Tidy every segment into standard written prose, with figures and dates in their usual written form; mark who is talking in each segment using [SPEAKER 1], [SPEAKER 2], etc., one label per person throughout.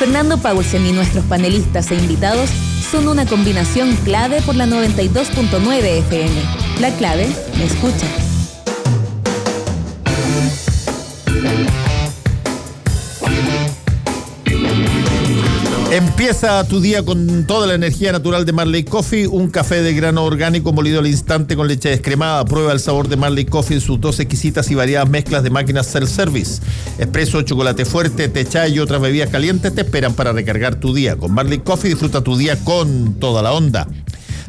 [SPEAKER 1] Fernando Paulsen y nuestros panelistas e invitados son una combinación clave por la 92.9 FM. La clave me escucha.
[SPEAKER 2] Empieza tu día con toda la energía natural de Marley Coffee, un café de grano orgánico molido al instante con leche descremada. Prueba el sabor de Marley Coffee en sus dos exquisitas y variadas mezclas de máquinas self-service. Espresso, chocolate fuerte, té chai y otras bebidas calientes te esperan para recargar tu día. Con Marley Coffee disfruta tu día con toda la onda.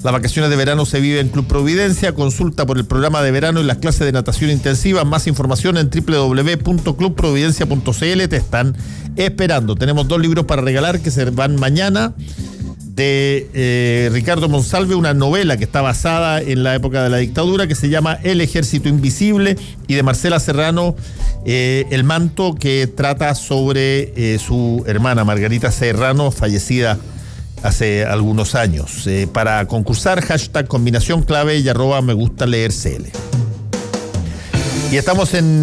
[SPEAKER 2] Las vacaciones de verano se viven en Club Providencia. Consulta por el programa de verano y las clases de natación intensiva. Más información en www.clubprovidencia.cl. Te están esperando. Tenemos 2 libros para regalar que se van mañana. De Ricardo Monsalve, una novela que está basada en la época de la dictadura, que se llama El Ejército Invisible, y de Marcela Serrano, El Manto, que trata sobre su hermana Margarita Serrano, fallecida hace algunos años. Para concursar, hashtag combinación clave y @ me gusta leer CL. Y estamos en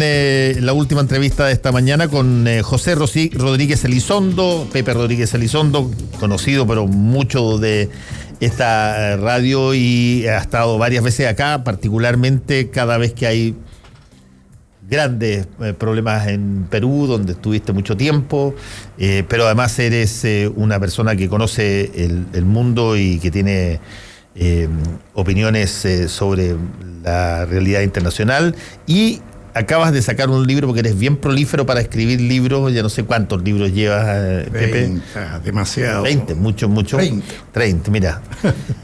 [SPEAKER 2] la última entrevista de esta mañana con José Rodríguez Elizondo, Pepe Rodríguez Elizondo, conocido pero mucho de esta radio, y ha estado varias veces acá, particularmente cada vez que hay grandes problemas en Perú, donde estuviste mucho tiempo, pero además eres una persona que conoce el mundo y que tiene opiniones sobre la realidad internacional, y acabas de sacar un libro porque eres bien prolífero para escribir libros. Ya no sé cuántos libros llevas, Pepe.
[SPEAKER 3] 20, demasiado.
[SPEAKER 2] 20, mucho. 30, mira.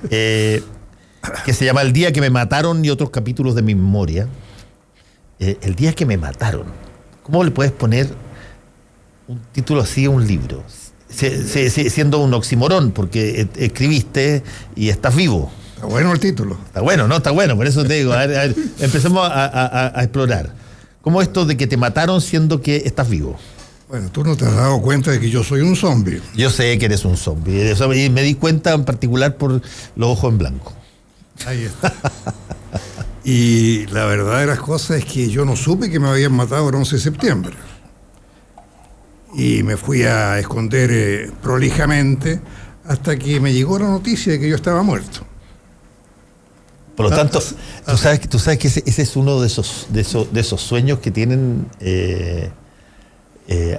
[SPEAKER 2] Que se llama El día que me mataron y otros capítulos de mi memoria. El día que me mataron. ¿Cómo le puedes poner un título así a un libro? Siendo un oxímoron, porque escribiste y estás vivo.
[SPEAKER 3] Está bueno el título.
[SPEAKER 2] Está bueno, ¿no? Está bueno, por eso te digo. A ver, empecemos a explorar. ¿Cómo esto de que te mataron siendo que estás vivo?
[SPEAKER 3] Bueno, tú no te has dado cuenta de que yo soy un zombie.
[SPEAKER 2] Yo sé que eres un zombie. Y me di cuenta en particular por los ojos en blanco.
[SPEAKER 3] Ahí está. Y la verdad de las cosas es que yo no supe que me habían matado el 11 de septiembre. Y me fui a esconder prolijamente hasta que me llegó la noticia de que yo estaba muerto.
[SPEAKER 2] Por lo tanto, tú sabes que ese es uno de esos sueños que tienen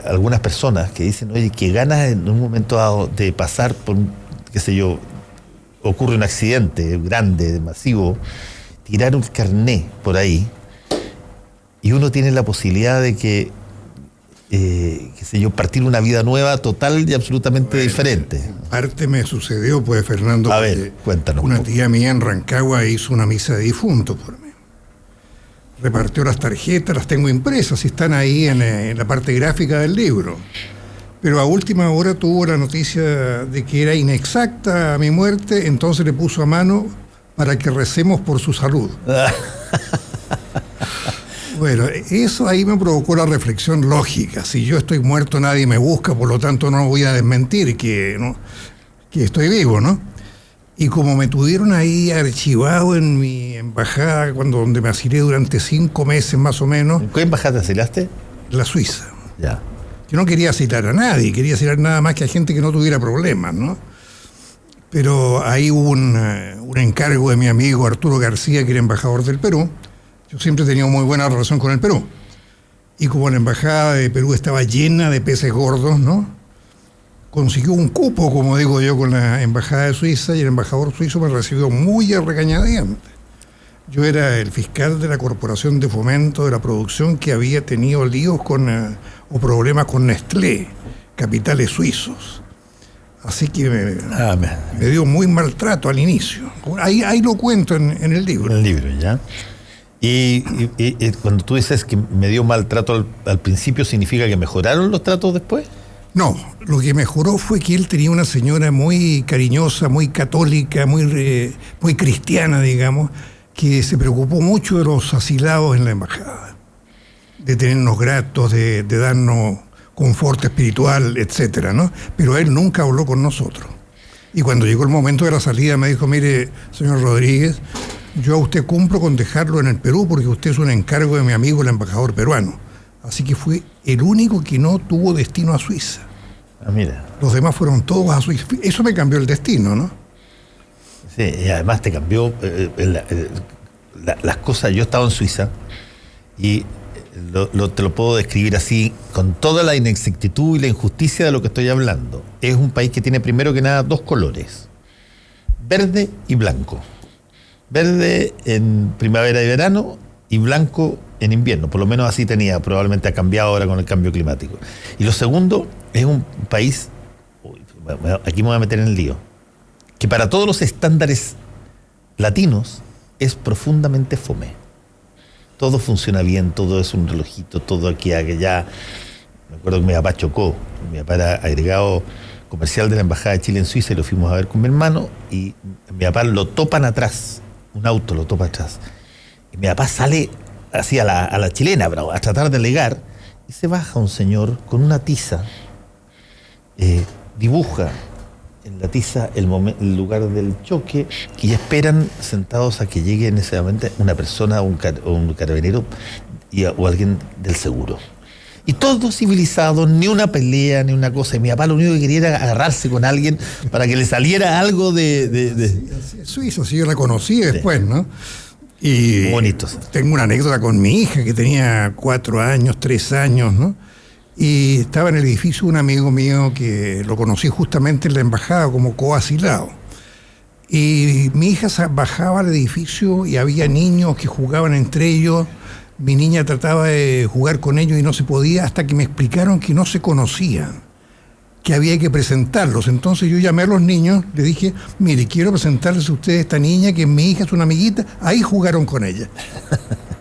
[SPEAKER 2] algunas personas, que dicen, oye, que ganas en un momento dado de pasar por, qué sé yo, ocurre un accidente grande, masivo, tirar un carné por ahí, y uno tiene la posibilidad de que, qué sé yo, partir una vida nueva, total y absolutamente diferente.
[SPEAKER 3] Parte me sucedió, pues, Fernando.
[SPEAKER 2] A ver, cuéntanos.
[SPEAKER 3] Una tía mía en Rancagua hizo una misa de difunto por mí. Repartió las tarjetas, las tengo impresas y están ahí en la parte gráfica del libro. Pero a última hora tuvo la noticia de que era inexacta mi muerte, entonces le puso a mano para que recemos por su salud. Bueno, eso ahí me provocó la reflexión lógica. Si yo estoy muerto, nadie me busca, por lo tanto no voy a desmentir que estoy vivo, ¿no? Y como me tuvieron ahí archivado en mi embajada, donde me asilé durante 5 meses más o menos.
[SPEAKER 2] ¿En qué embajada te asilaste?
[SPEAKER 3] La Suiza.
[SPEAKER 2] Ya.
[SPEAKER 3] Yo no quería asilar a nadie, quería asilar nada más que a gente que no tuviera problemas, ¿no? Pero ahí hubo un encargo de mi amigo Arturo García, que era embajador del Perú. Yo siempre he tenido muy buena relación con el Perú. Y como la embajada de Perú estaba llena de peces gordos, ¿no? Consiguió un cupo, como digo yo, con la embajada de Suiza, y el embajador suizo me recibió muy a regañadientes. Yo era el fiscal de la Corporación de Fomento de la Producción, que había tenido líos o problemas con Nestlé, capitales suizos. Así que me dio muy maltrato al inicio. Ahí lo cuento en el libro.
[SPEAKER 2] En el libro, ya. Y cuando tú dices que me dio maltrato al principio, ¿significa que mejoraron los tratos después?
[SPEAKER 3] No, lo que mejoró fue que él tenía una señora muy cariñosa, muy católica, muy cristiana, digamos, que se preocupó mucho de los asilados en la embajada, de tenernos gratos, de darnos confort espiritual, etcétera, ¿no? Pero él nunca habló con nosotros. Y cuando llegó el momento de la salida me dijo, mire, señor Rodríguez, yo a usted cumplo con dejarlo en el Perú porque usted es un encargo de mi amigo el embajador peruano. Así que fui el único que no tuvo destino a Suiza.
[SPEAKER 2] Ah, mira.
[SPEAKER 3] Los demás fueron todos a Suiza. Eso me cambió el destino, ¿no?
[SPEAKER 2] Sí, y además te cambió las cosas. Yo estaba en Suiza y te lo puedo describir así, con toda la inexactitud y la injusticia de lo que estoy hablando. Es un país que tiene primero que nada dos colores, verde y blanco. Verde en primavera y verano y blanco en invierno, por lo menos así tenía, probablemente ha cambiado ahora con el cambio climático. Y lo segundo, es un país, aquí me voy a meter en el lío, que para todos los estándares latinos es profundamente fome. Todo funciona bien, todo es un relojito, todo aquí, allá. Me acuerdo que mi papá chocó, mi papá era agregado comercial de la Embajada de Chile en Suiza y lo fuimos a ver con mi hermano y mi papá lo topan atrás, un auto lo topa atrás. Y mi papá sale así a la chilena, pero a tratar de alegar, y se baja un señor con una tiza, dibuja en la tiza el lugar del choque y esperan sentados a que llegue en ese momento una persona o un carabinero o alguien del seguro. Y todos civilizados, ni una pelea, ni una cosa. Y mi papá lo único que quería era agarrarse con alguien para que le saliera algo de...
[SPEAKER 3] Suizo, sí, yo la conocí después, ¿no? Y
[SPEAKER 2] bonitos.
[SPEAKER 3] Tengo una anécdota con mi hija que tenía 4 años, 3 años, ¿no? Y estaba en el edificio un amigo mío que lo conocí justamente en la embajada como coasilado. Y mi hija bajaba al edificio y había niños que jugaban entre ellos. Mi niña trataba de jugar con ellos y no se podía hasta que me explicaron que no se conocían, que había que presentarlos. Entonces yo llamé a los niños, le dije, mire, quiero presentarles a ustedes esta niña que mi hija es una amiguita. Ahí jugaron con ella.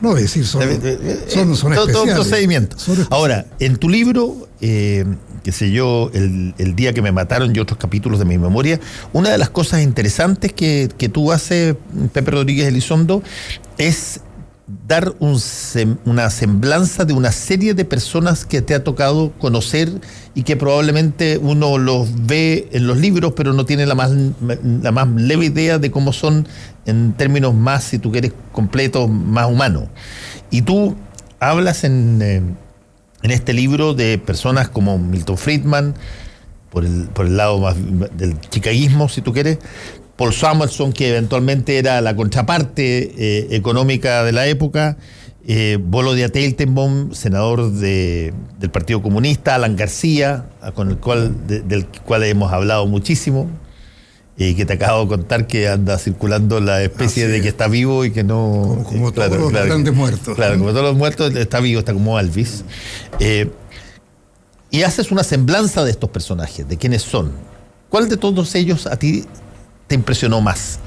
[SPEAKER 3] No, es decir, son especiales.
[SPEAKER 2] Todo procedimiento. Ahora, en tu libro, qué sé yo, el día que me mataron y otros capítulos de mi memoria, una de las cosas interesantes que tú haces, Pepe Rodríguez Elizondo, es dar una semblanza de una serie de personas que te ha tocado conocer y que probablemente uno los ve en los libros, pero no tiene la más leve idea de cómo son en términos más, si tú quieres, completos, más humanos. Y tú hablas en este libro de personas como Milton Friedman, por el lado más del chicaguismo, si tú quieres, Paul Samuelson, que eventualmente era la contraparte económica de la época, Volodya Teitelbaum, senador del Partido Comunista, Alan García, del cual hemos hablado muchísimo, que te acabo de contar que anda circulando la especie de que está vivo y que no...
[SPEAKER 3] Como todos los grandes muertos.
[SPEAKER 2] Claro, como todos los muertos, está vivo, está como Elvis. Y haces una semblanza de estos personajes, de quiénes son. ¿Cuál de todos ellos a ti te impresionó más?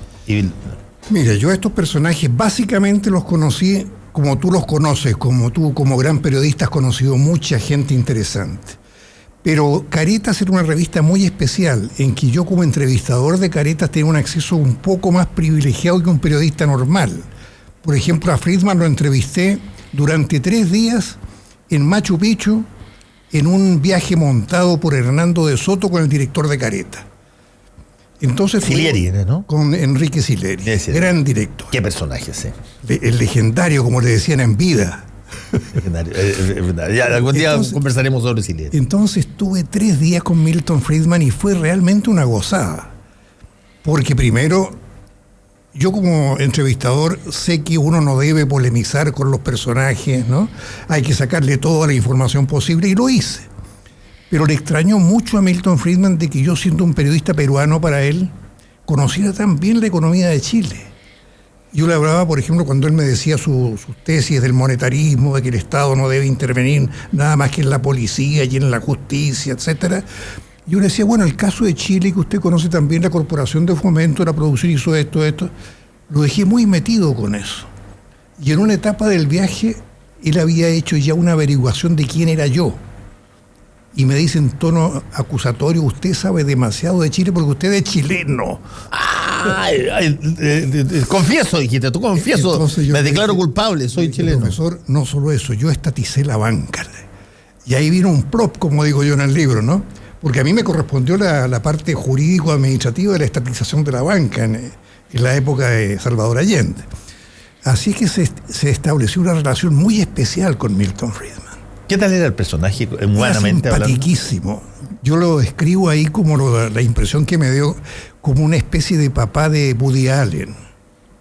[SPEAKER 3] Mira, yo a estos personajes básicamente los conocí como tú los conoces, como tú como gran periodista has conocido mucha gente interesante. Pero Caretas era una revista muy especial, en que yo como entrevistador de Caretas tenía un acceso un poco más privilegiado que un periodista normal. Por ejemplo, a Friedman lo entrevisté durante 3 días en Machu Picchu, en un viaje montado por Hernando de Soto con el director de Caretas. Entonces,
[SPEAKER 2] Silieri, ¿no?
[SPEAKER 3] Con Enrique Silieri, gran director.
[SPEAKER 2] ¿Qué personaje, sí?
[SPEAKER 3] El legendario, como le decían en vida.
[SPEAKER 2] Legendario. Ya, algún día conversaremos sobre Silieri.
[SPEAKER 3] Entonces tuve 3 días con Milton Friedman y fue realmente una gozada. Porque primero, yo como entrevistador sé que uno no debe polemizar con los personajes, ¿no? Hay que sacarle toda la información posible y lo hice. Pero le extrañó mucho a Milton Friedman de que yo, siendo un periodista peruano para él, conociera tan bien la economía de Chile. Yo le hablaba, por ejemplo, cuando él me decía sus tesis del monetarismo, de que el Estado no debe intervenir nada más que en la policía y en la justicia, etcétera. Yo le decía, bueno, el caso de Chile, que usted conoce también, la Corporación de Fomento, la producción hizo esto, lo dejé muy metido con eso. Y en una etapa del viaje, él había hecho ya una averiguación de quién era yo. Y me dice en tono acusatorio, usted sabe demasiado de Chile porque usted es chileno.
[SPEAKER 2] Confieso, dijiste, tú confieso. Me declaro culpable, soy chileno.
[SPEAKER 3] Profesor, no solo eso, yo estaticé la banca. Y ahí vino un prop, como digo yo en el libro, ¿no? Porque a mí me correspondió la parte jurídico-administrativa de la estatización de la banca en la época de Salvador Allende. Así que se estableció una relación muy especial con Milton Friedman.
[SPEAKER 2] ¿Qué tal era el personaje, humanamente
[SPEAKER 3] era
[SPEAKER 2] hablando?
[SPEAKER 3] simpatiquísimo. Yo lo describo ahí como la impresión que me dio, como una especie de papá de Woody Allen.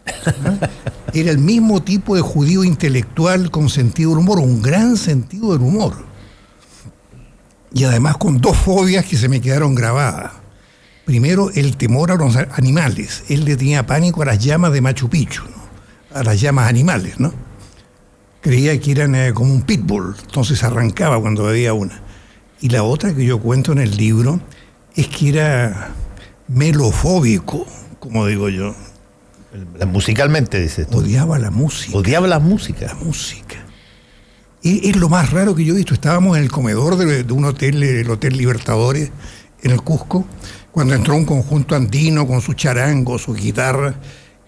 [SPEAKER 3] ¿Ah? Era el mismo tipo de judío intelectual con sentido del humor, un gran sentido del humor. Y además con dos fobias que se me quedaron grabadas. Primero, el temor a los animales. Él le tenía pánico a las llamas de Machu Picchu, ¿no? A las llamas animales, ¿no? Creía que eran como un pitbull, entonces arrancaba cuando veía una. Y la otra que yo cuento en el libro es que era melofóbico, como digo yo.
[SPEAKER 2] Musicalmente, dices tú.
[SPEAKER 3] Odiaba la música.
[SPEAKER 2] Odiaba la música.
[SPEAKER 3] La música. Es lo más raro que yo he visto. Estábamos en el comedor de un hotel, el Hotel Libertadores, en el Cusco, cuando entró un conjunto andino con su charango, su guitarra,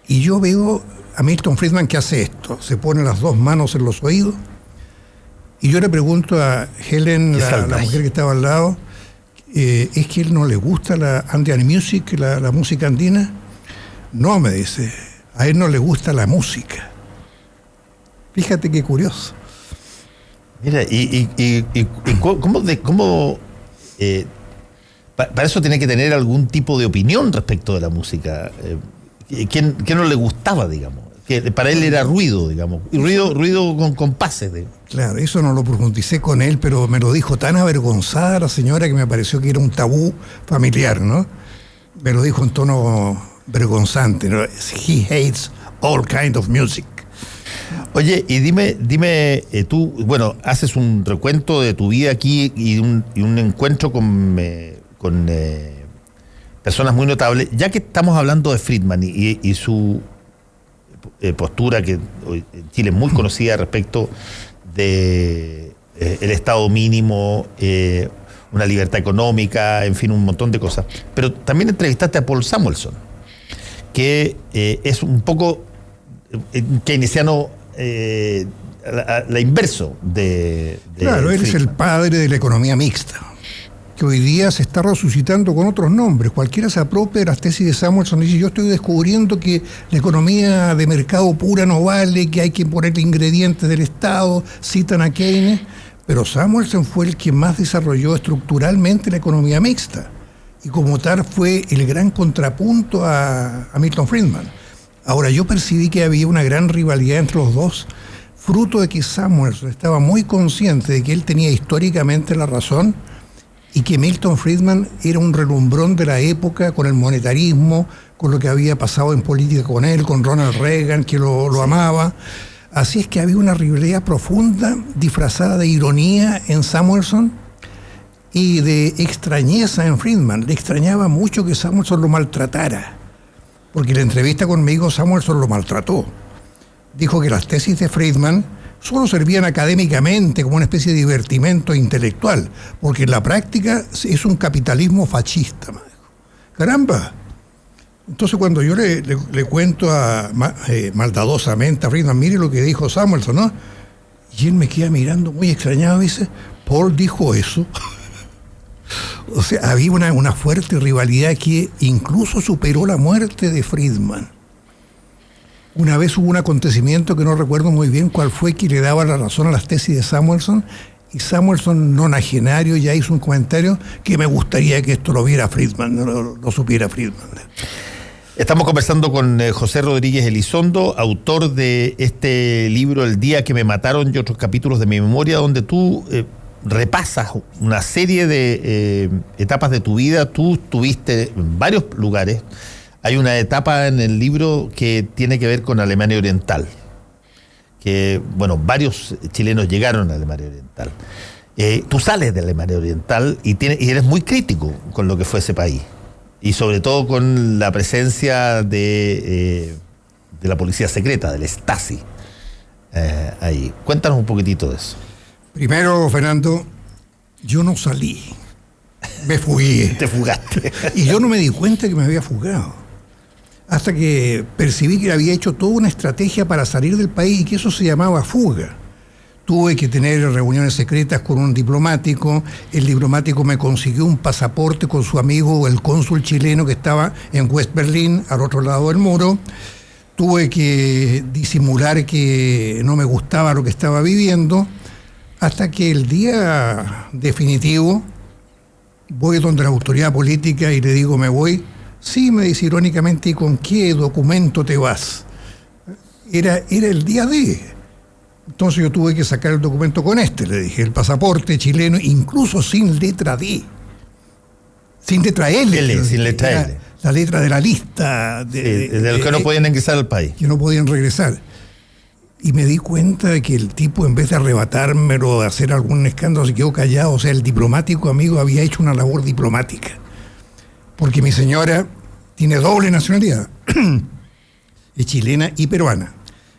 [SPEAKER 3] y yo veo a Milton Friedman que hace esto. Se pone las dos manos en los oídos, y yo le pregunto a Helen, la mujer que estaba al lado, ¿es que él no le gusta la Andean music, la música andina? No, me dice, a él no le gusta la música. Fíjate qué curioso.
[SPEAKER 2] Mira, ¿cómo para eso tiene que tener algún tipo de opinión respecto de la música? ¿Qué no le gustaba, digamos? Que para él era ruido, digamos, y ruido con compases.
[SPEAKER 3] Claro, eso no lo profundicé con él, pero me lo dijo tan avergonzada la señora que me pareció que era un tabú familiar, ¿no? Me lo dijo en tono vergonzante, ¿no? He hates all kind of music.
[SPEAKER 2] Oye, y dime, tú, bueno, haces un recuento de tu vida aquí y un encuentro con personas muy notables, ya que estamos hablando de Friedman y su postura, que hoy en Chile es muy conocida respecto de el Estado mínimo, una libertad económica, en fin, un montón de cosas. Pero también entrevistaste a Paul Samuelson, que es un poco keynesiano, la inverso de
[SPEAKER 3] claro, él es el padre de la economía mixta, que hoy día se está resucitando con otros nombres. Cualquiera se apropia de las tesis de Samuelson y dice: yo estoy descubriendo que la economía de mercado pura no vale, que hay que poner ingredientes del Estado, citan a Keynes, pero Samuelson fue el que más desarrolló estructuralmente la economía mixta, y como tal fue el gran contrapunto a Milton Friedman. Ahora, yo percibí que había una gran rivalidad entre los dos, fruto de que Samuelson estaba muy consciente de que él tenía históricamente la razón y que Milton Friedman era un relumbrón de la época con el monetarismo, con lo que había pasado en política con él, con Ronald Reagan, que lo amaba. Así es que había una rivalidad profunda, disfrazada de ironía en Samuelson y de extrañeza en Friedman. Le extrañaba mucho que Samuelson lo maltratara, porque en la entrevista conmigo Samuelson lo maltrató. Dijo que las tesis de Friedman solo servían académicamente como una especie de divertimento intelectual, porque en la práctica es un capitalismo fascista. ¡Caramba! Entonces cuando yo le cuento maldadosamente a Friedman, mire lo que dijo Samuelson, ¿no? Y él me queda mirando muy extrañado y dice: Paul dijo eso. O sea, había una fuerte rivalidad que incluso superó la muerte de Friedman. Una vez hubo un acontecimiento que no recuerdo muy bien cuál fue, que le daba la razón a las tesis de Samuelson, y Samuelson, nonagenario, ya hizo un comentario que me gustaría que esto lo viera Friedman, no lo supiera Friedman.
[SPEAKER 2] Estamos conversando con José Rodríguez Elizondo, autor de este libro El día que me mataron y otros capítulos de mi memoria, donde tú repasas una serie de etapas de tu vida. Tú estuviste en varios lugares. Hay una etapa en el libro que tiene que ver con Alemania Oriental, que, bueno, varios chilenos llegaron a Alemania Oriental. Tú sales de Alemania Oriental y eres muy crítico con lo que fue ese país, y sobre todo con la presencia de la policía secreta, del Stasi, ahí. Cuéntanos un poquitito de eso.
[SPEAKER 3] Primero, Fernando, yo no salí, me fugué.
[SPEAKER 2] Te fugaste.
[SPEAKER 3] Y yo no me di cuenta que me había fugado, hasta que percibí que había hecho toda una estrategia para salir del país y que eso se llamaba fuga. Tuve que tener reuniones secretas con un diplomático. El diplomático me consiguió un pasaporte con su amigo, el cónsul chileno, que estaba en West Berlín, al otro lado del muro. Tuve que disimular que no me gustaba lo que estaba viviendo, Hasta que el día definitivo voy donde la autoridad política y le digo, me voy. Sí, me dice irónicamente, ¿y con qué documento te vas? Era el día D. Entonces yo tuve que sacar el documento con le dije, el pasaporte chileno, incluso sin letra D. Sin letra L.
[SPEAKER 2] Sin letra L.
[SPEAKER 3] La letra de la lista.
[SPEAKER 2] De los que no podían ingresar al país.
[SPEAKER 3] Que no podían regresar. Y me di cuenta de que el tipo, en vez de arrebatármelo, de hacer algún escándalo, se quedó callado. O sea, el diplomático amigo había hecho una labor diplomática. Porque mi señora tiene doble nacionalidad. Es chilena y peruana.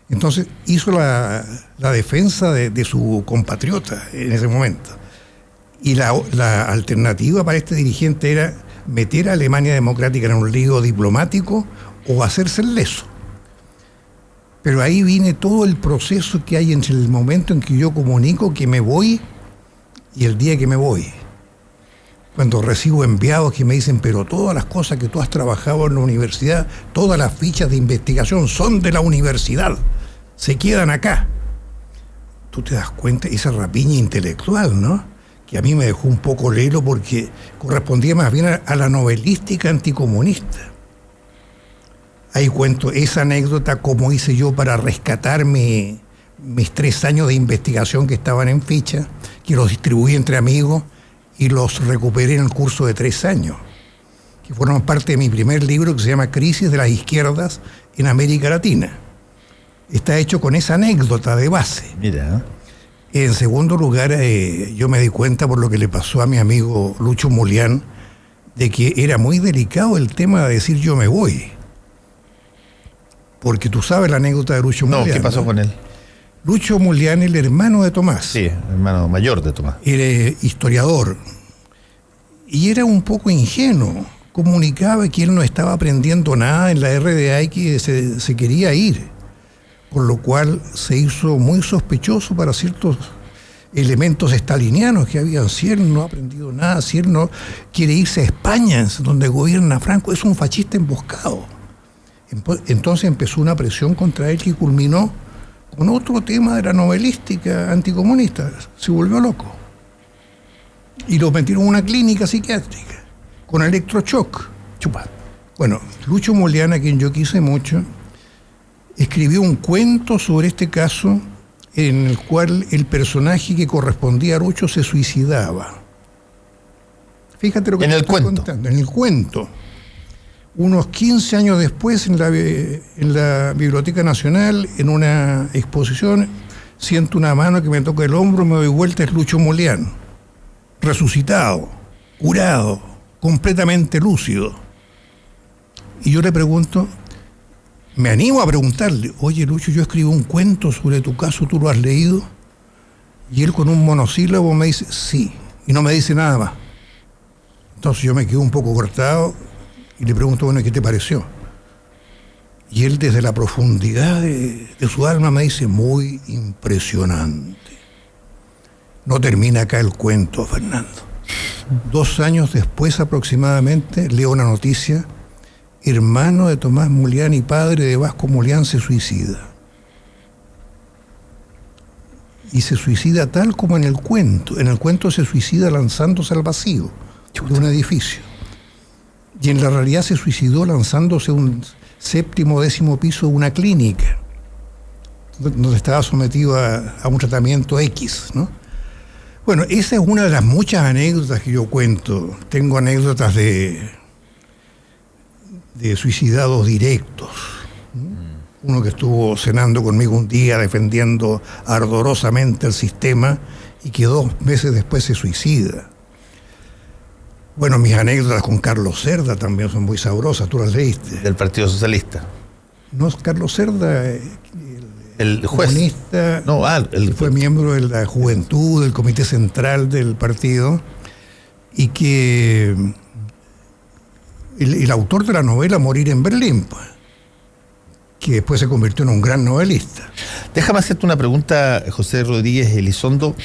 [SPEAKER 3] Entonces hizo la defensa de su compatriota en ese momento. Y la alternativa para este dirigente era meter a Alemania Democrática en un lío diplomático o hacerse el leso. Pero ahí viene todo el proceso que hay entre el momento en que yo comunico que me voy y el día que me voy. Cuando recibo enviados que me dicen, pero todas las cosas que tú has trabajado en la universidad, todas las fichas de investigación son de la universidad, se quedan acá. Tú te das cuenta, esa rapiña intelectual, ¿no? Que a mí me dejó un poco lelo porque correspondía más bien a la novelística anticomunista. Ahí cuento esa anécdota, como hice yo para rescatar mis 3 años de investigación que estaban en ficha, que los distribuí entre amigos y los recuperé en el curso de 3 años, que fueron parte de mi primer libro que se llama Crisis de las Izquierdas en América Latina. Está hecho con esa anécdota de base.
[SPEAKER 2] Mira.
[SPEAKER 3] En segundo lugar, yo me di cuenta por lo que le pasó a mi amigo Lucho Mulián, de que era muy delicado el tema de decir yo me voy. Porque tú sabes la anécdota de Lucho Mulián.
[SPEAKER 2] No, ¿qué pasó con él?
[SPEAKER 3] Lucho Mulián, el hermano de Tomás.
[SPEAKER 2] Sí, hermano mayor de Tomás.
[SPEAKER 3] Era historiador. Y era un poco ingenuo. Comunicaba que él no estaba aprendiendo nada en la RDA y que se quería ir. Con lo cual se hizo muy sospechoso para ciertos elementos estalinianos que habían. Si él no ha aprendido nada, si él no quiere irse a España, donde gobierna Franco, es un fascista emboscado. Entonces empezó una presión contra él que culminó con otro tema de la novelística anticomunista. Se volvió loco. Y lo metieron en una clínica psiquiátrica con electroshock.
[SPEAKER 2] Chupa.
[SPEAKER 3] Bueno, Lucho Mulián, a quien yo quise mucho, escribió un cuento sobre este caso en el cual el personaje que correspondía a Lucho se suicidaba. Fíjate lo que te estoy contando. En el cuento. Unos 15 años después, en la Biblioteca Nacional, en una exposición, siento una mano que me toca el hombro, me doy vuelta, es Lucho Mulián. Resucitado, curado, completamente lúcido. Y yo le pregunto, me animo a preguntarle, oye Lucho, yo escribo un cuento sobre tu caso, ¿tú lo has leído? Y él con un monosílabo me dice, sí, y no me dice nada más. Entonces yo me quedo un poco cortado y le pregunto, bueno, ¿qué te pareció? Y él desde la profundidad de su alma me dice, muy impresionante. No termina acá el cuento, Fernando. 2 años después aproximadamente leo una noticia, hermano de Tomás Mulián y padre de Vasco Mulián se suicida. Y se suicida tal como en el cuento. En el cuento se suicida lanzándose al vacío de un edificio. Y en la realidad se suicidó lanzándose a un 7º o 10º piso de una clínica, donde estaba sometido a un tratamiento X, ¿no? Bueno, esa es una de las muchas anécdotas que yo cuento. Tengo anécdotas de suicidados directos. Uno que estuvo cenando conmigo un día defendiendo ardorosamente el sistema y que 2 meses después se suicida. Bueno, mis anécdotas con Carlos Cerda también son muy sabrosas, tú las leíste.
[SPEAKER 2] Del Partido Socialista.
[SPEAKER 3] No, Carlos Cerda,
[SPEAKER 2] el juez.
[SPEAKER 3] Comunista,
[SPEAKER 2] no,
[SPEAKER 3] fue miembro de la juventud, del comité central del partido, y que el autor de la novela Morir en Berlín, pues, que después se convirtió en un gran novelista.
[SPEAKER 2] Déjame hacerte una pregunta, José Rodríguez Elizondo.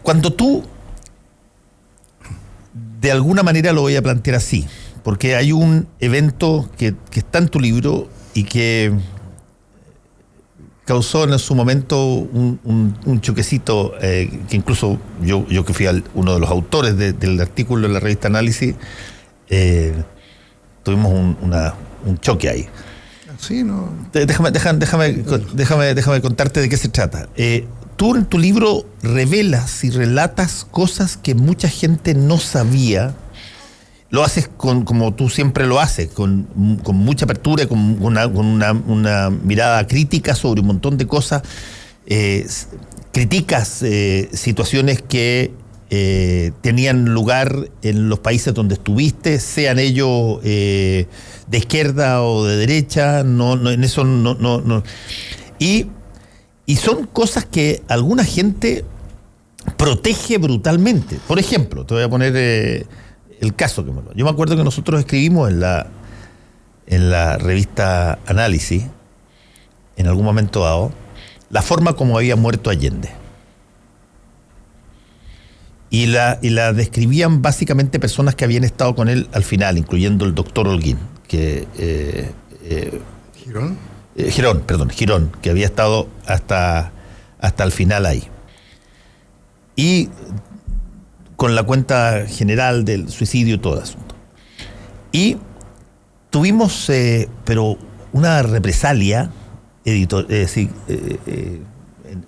[SPEAKER 2] Cuando tú, de alguna manera lo voy a plantear así, porque hay un evento que está en tu libro y que causó en su momento un choquecito, que incluso yo que fui uno de los autores del artículo en la revista Análisis, tuvimos un choque ahí.
[SPEAKER 3] Sí, no.
[SPEAKER 2] Déjame contarte de qué se trata. Tú en tu libro revelas y relatas cosas que mucha gente no sabía. Lo haces como tú siempre lo haces, con mucha apertura, con una mirada crítica sobre un montón de cosas. Criticas situaciones que tenían lugar en los países donde estuviste, sean ellos de izquierda o de derecha, en eso no. Y son cosas que alguna gente protege brutalmente. Por ejemplo, te voy a poner el caso yo me acuerdo que nosotros escribimos en la revista Análisis, en algún momento dado, la forma como había muerto Allende. Y la describían básicamente personas que habían estado con él al final, incluyendo el doctor Holguín, Girón, que había estado hasta el final ahí. Y con la cuenta general del suicidio y todo el asunto. Y tuvimos, pero una represalia, en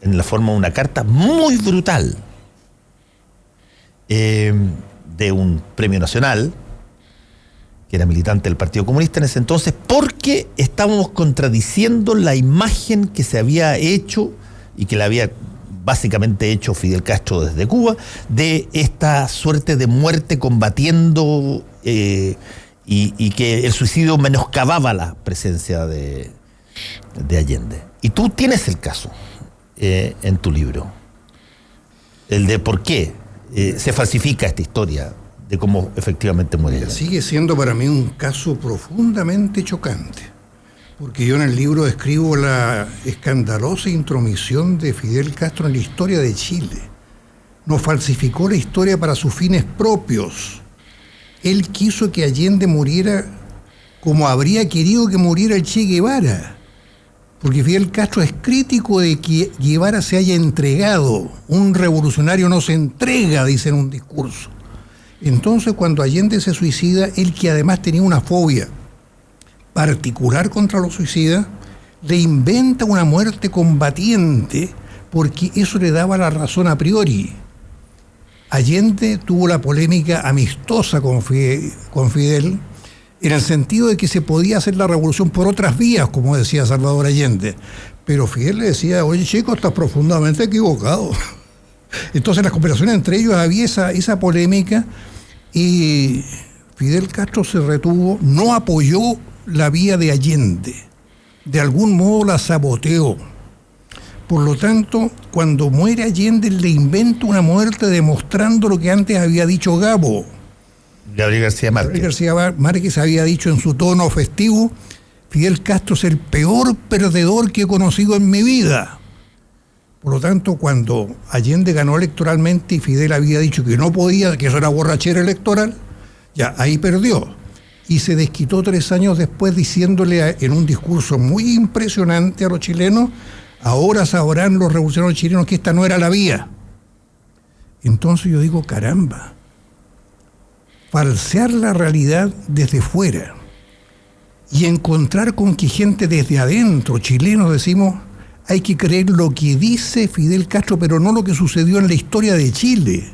[SPEAKER 2] la forma de una carta muy brutal, de un premio nacional, que era militante del Partido Comunista en ese entonces, porque estábamos contradiciendo la imagen que se había hecho y que la había básicamente hecho Fidel Castro desde Cuba, de esta suerte de muerte combatiendo y que el suicidio menoscababa la presencia de Allende. Y tú tienes el caso en tu libro, el de por qué se falsifica esta historia de cómo efectivamente muere Allende.
[SPEAKER 3] Sigue siendo para mí un caso profundamente chocante, porque yo en el libro describo la escandalosa intromisión de Fidel Castro en la historia de Chile. No falsificó la historia para sus fines propios. Él quiso que Allende muriera como habría querido que muriera el Che Guevara, porque Fidel Castro es crítico de que Guevara se haya entregado. Un revolucionario no se entrega, dice en un discurso. Entonces, cuando Allende se suicida, él, que además tenía una fobia particular contra los suicidas, le inventa una muerte combatiente porque eso le daba la razón a priori. Allende tuvo la polémica amistosa con Fidel, en el sentido de que se podía hacer la revolución por otras vías, como decía Salvador Allende. Pero Fidel le decía: oye, chico, estás profundamente equivocado. Entonces, en las conversaciones entre ellos había esa polémica, y Fidel Castro se retuvo, no apoyó la vía de Allende, de algún modo la saboteó. Por lo tanto, cuando muere Allende, le inventa una muerte demostrando lo que antes había dicho Gabriel García Márquez había dicho en su tono festivo: Fidel Castro es el peor perdedor que he conocido en mi vida. Por lo tanto, cuando Allende ganó electoralmente y Fidel había dicho que no podía, que eso era borrachera electoral, ya ahí perdió. Y se desquitó 3 años después diciéndole en un discurso muy impresionante a los chilenos: ahora sabrán los revolucionarios chilenos que esta no era la vía. Entonces yo digo, caramba, falsear la realidad desde fuera y encontrar con que gente desde adentro, chilenos, decimos: hay que creer lo que dice Fidel Castro, pero no lo que sucedió en la historia de Chile.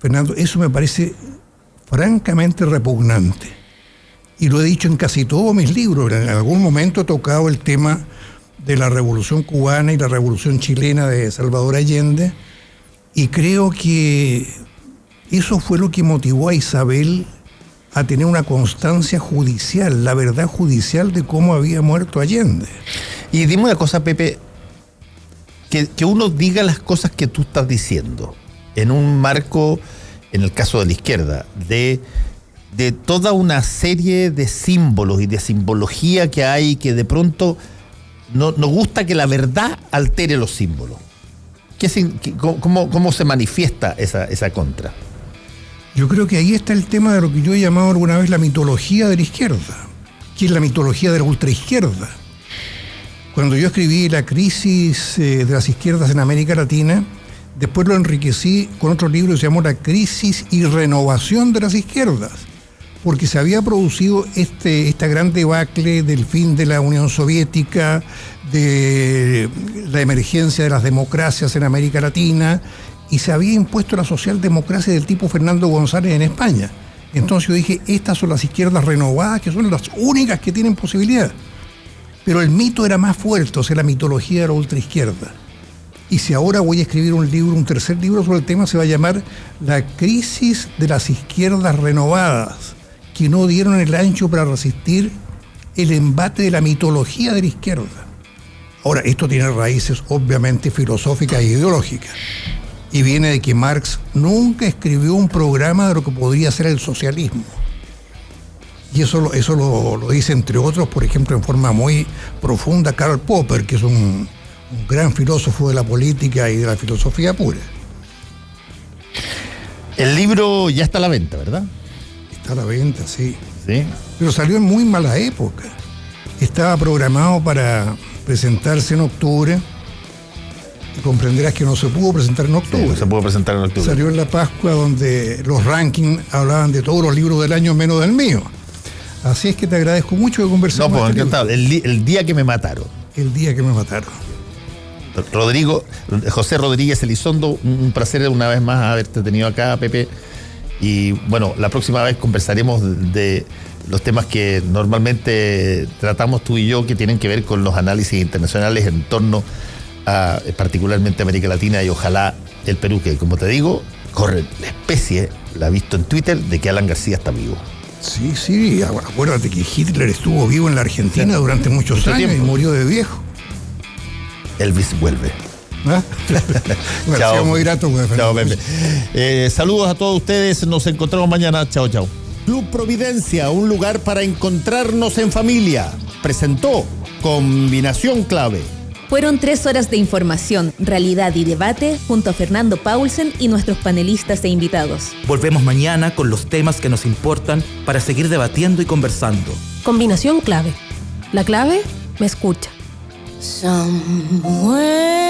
[SPEAKER 3] Fernando, eso me parece francamente repugnante. Y lo he dicho en casi todos mis libros. En algún momento he tocado el tema de la Revolución Cubana y la Revolución Chilena de Salvador Allende, y creo que eso fue lo que motivó a Isabel a tener una constancia judicial, la verdad judicial de cómo había muerto Allende.
[SPEAKER 2] Y dime una cosa, Pepe, que uno diga las cosas que tú estás diciendo en un marco, en el caso de la izquierda, de toda una serie de símbolos y de simbología que hay, que de pronto nos gusta que la verdad altere los símbolos. ¿Cómo se manifiesta esa contra?
[SPEAKER 3] Yo creo que ahí está el tema de lo que yo he llamado alguna vez la mitología de la izquierda, que es la mitología de la ultraizquierda. Cuando yo escribí La crisis de las izquierdas en América Latina, después lo enriquecí con otro libro que se llamó La crisis y renovación de las izquierdas, porque se había producido esta gran debacle del fin de la Unión Soviética, de la emergencia de las democracias en América Latina, y se había impuesto la socialdemocracia del tipo Fernando González en España. Entonces yo dije, estas son las izquierdas renovadas, que son las únicas que tienen posibilidad. Pero el mito era más fuerte, o sea, la mitología de la ultraizquierda. Y si ahora voy a escribir un tercer libro sobre el tema, se va a llamar La crisis de las izquierdas renovadas, que no dieron el ancho para resistir el embate de la mitología de la izquierda. Ahora, esto tiene raíces obviamente filosóficas e ideológicas. Y viene de que Marx nunca escribió un programa de lo que podría ser el socialismo. Y eso lo dice, entre otros, por ejemplo, en forma muy profunda, Karl Popper, que es un gran filósofo de la política y de la filosofía pura.
[SPEAKER 2] El libro ya está a la venta, ¿verdad?
[SPEAKER 3] Está a la venta, sí.
[SPEAKER 2] Sí.
[SPEAKER 3] Pero salió en muy mala época. Estaba programado para presentarse en octubre. Y comprenderás que no se pudo presentar en octubre.
[SPEAKER 2] Sí, no se pudo presentar en octubre.
[SPEAKER 3] Salió en la Pascua, donde los rankings hablaban de todos los libros del año menos del mío. Así es que te agradezco mucho que conversemos.
[SPEAKER 2] No, pues encantado. El día que me mataron.
[SPEAKER 3] El día que me mataron.
[SPEAKER 2] José Rodríguez Elizondo, un placer una vez más haberte tenido acá, Pepe. Y bueno, la próxima vez conversaremos de los temas que normalmente tratamos tú y yo, que tienen que ver con los análisis internacionales en torno a particularmente América Latina y ojalá el Perú, que como te digo, corre la especie, la he visto en Twitter, de que Alan García está vivo.
[SPEAKER 3] Sí, acuérdate que Hitler estuvo vivo en la Argentina durante muchos años y murió de viejo.
[SPEAKER 2] Elvis vuelve.
[SPEAKER 3] ¿Ah?
[SPEAKER 2] Chao.
[SPEAKER 3] Muy grato,
[SPEAKER 2] chao, Pepe. Saludos a todos ustedes. Nos encontramos mañana. Chao, chao. Club Providencia, un lugar para encontrarnos en familia. Presentó Combinación Clave.
[SPEAKER 1] Fueron 3 horas de información, realidad y debate junto a Fernando Paulsen y nuestros panelistas e invitados.
[SPEAKER 4] Volvemos mañana con los temas que nos importan para seguir debatiendo y conversando.
[SPEAKER 5] Combinación Clave. La clave me escucha.
[SPEAKER 6] Somewhere